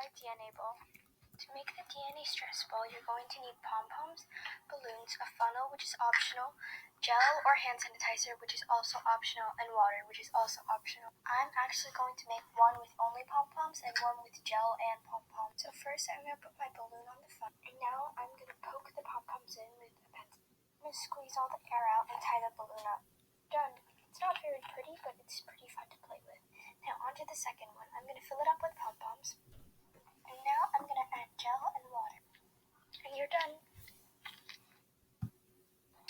a DNA ball. To make the DNA stress ball, you're going to need pom-poms, balloons, a funnel, which is optional, gel or hand sanitizer, which is also optional, and water, which is also optional. I'm actually going to make one with only pom-poms and one with gel and pom-poms. So first I'm going to put my balloon on the funnel, and now I'm going to poke the pom-poms in with a pencil. I'm going to squeeze all the air out and tie the balloon up. Done. It's not very pretty, but it's pretty fun to play with. Now on to the second one. I'm going to fill it up with pom-poms. And now I'm going to add gel and water. And you're done.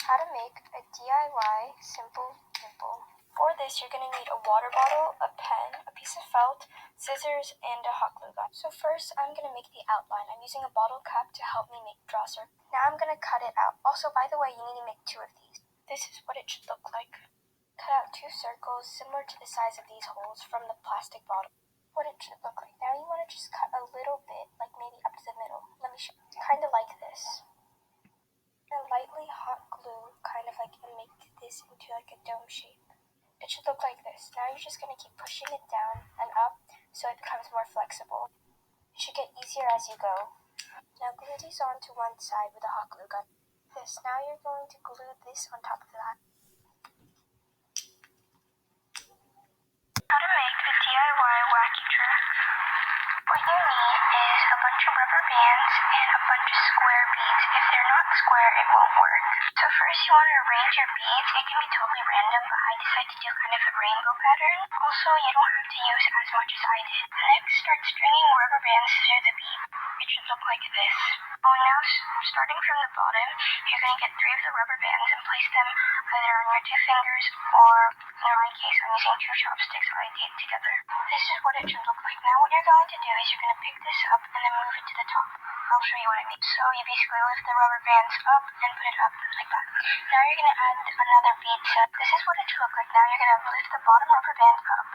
How to make a DIY simple pimple. For this, you're going to need a water bottle, a pen, a piece of felt, scissors, and a hot glue gun. So first, I'm going to make the outline. I'm using a bottle cap to help me make draw circles. Now I'm going to cut it out. Also, by the way, you need to make 2 of these. This is what it should look like. Cut out 2 circles similar to the size of these holes from the plastic bottle. What it should look like. Now you want to just cut a little bit, like maybe up to the middle. Let me show you. Kind of like this. And lightly hot glue, kind of like, and make this into like a dome shape. It should look like this. Now you're just going to keep pushing it down and up so it becomes more flexible. It should get easier as you go. Now glue these onto one side with a hot glue gun. This. Now you're going to glue this on top of that. How to make a DIY wacky track. What you need is a bunch of rubber bands and a bunch of square beads. If they're not square, it won't work. So first you want to arrange your beads. It can be totally random, but I decided to do kind of a rainbow pattern. Also, you don't have to use as much as I did. Next, start stringing rubber bands through the bead. It should look like this. Oh, now starting from the bottom, you're going to get 3 of the rubber bands and place them either on your 2 fingers or, in my case, I'm using 2 chopsticks I taped together. This is what it should look like. Now what you're going to do is you're going to pick this up and then move it to the top. I'll show you what I mean. So you basically lift the rubber bands up and put it up like that. Now you're going to add another bead set. This is what it should look like. Now you're going to lift the bottom rubber band up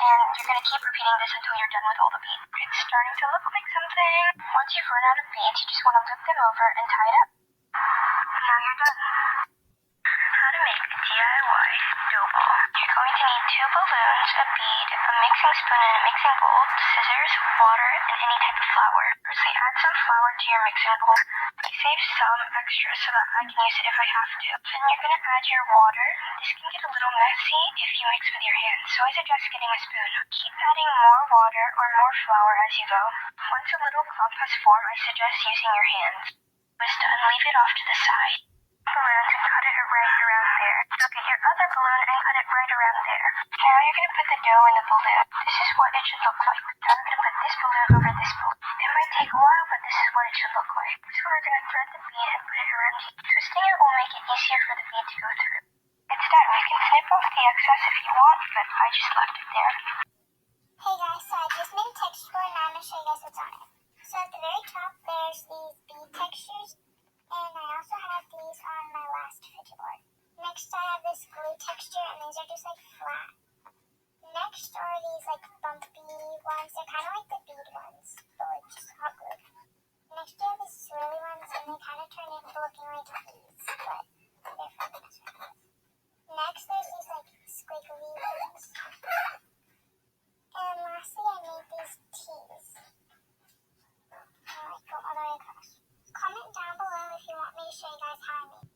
and you're going to keep repeating this until you're done with all the beads. It's starting to look like something. Once you've run out of beads, you just want to loop them over and tie it up. Now you're done. How to make a DIY dough ball. You're going to need 2 balloons, a bead, a mixing spoon and a mixing bowl, scissors, water, and any type of flour. Firstly, add some flour to your mixing bowl. Save some extra so that I can use it if I have to. Then you're going to add your water. This can get a little messy if you mix with your hands, so I suggest getting a spoon. Keep adding more water or more flour as you go. Once a little clump has formed, I suggest using your hands. When it's done, leave it off to the side. Balloons and cut it right around there. So get your other balloon and cut it right around there. Now you're going to put the dough in the balloon. This is what it should look like. Now we're going to put this balloon over this balloon. It might take a while, but this is what it should look like. So we're going to thread the bead and put it around here. Twisting it will make it easier for the bead to go through. It's done. You can snip off the excess if you want, but I just left it there. Hey guys, so I just made a texture board and now I'm going to show you guys what's on it. So at the very top there's these bead textures, and I also have these on my last Fidget board. Next I have this glue texture, and these are just like flat. Next are these like bumpy ones. They're kind of like the bead ones, but with just hot glue. Next you have these swirly ones, and they kind of turn into looking like these, but they're fun to mess with. Next there's these like squiggly ones. And lastly I made these T's. Go all the way across. Comment down below if you want me to show you guys how I made.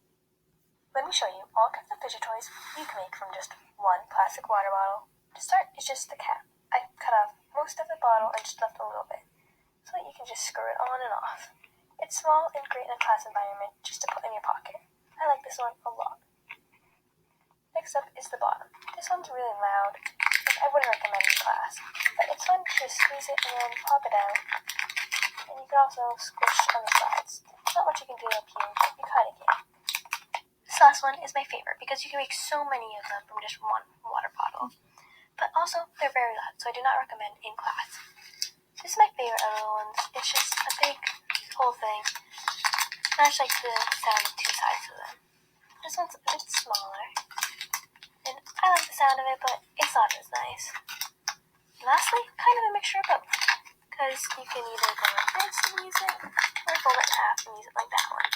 Let me show you all kinds of fidget toys you can make from just one plastic water bottle. To start, it's just the cap. I cut off most of the bottle and just left a little bit, so that you can just screw it on and off. It's small and great in a class environment, just to put in your pocket. I like this one a lot. Next up is the bottom. This one's really loud, which I wouldn't recommend in class, but it's fun to just squeeze it and then pop it out. And you can also squish on the sides. There's not much you can do up here, but you kind of can. This last one is my favorite because you can make so many of them from just one water bottle. But also, they're very loud, so I do not recommend in class. This is my favorite of the ones. It's just a big whole thing. And I just like the sound of 2 sides of them. This one's a bit smaller. And I like the sound of it, but it's not as nice. And lastly, kind of a mixture of both. Because you can either go like this and use it, or fold it in half and use it like that one.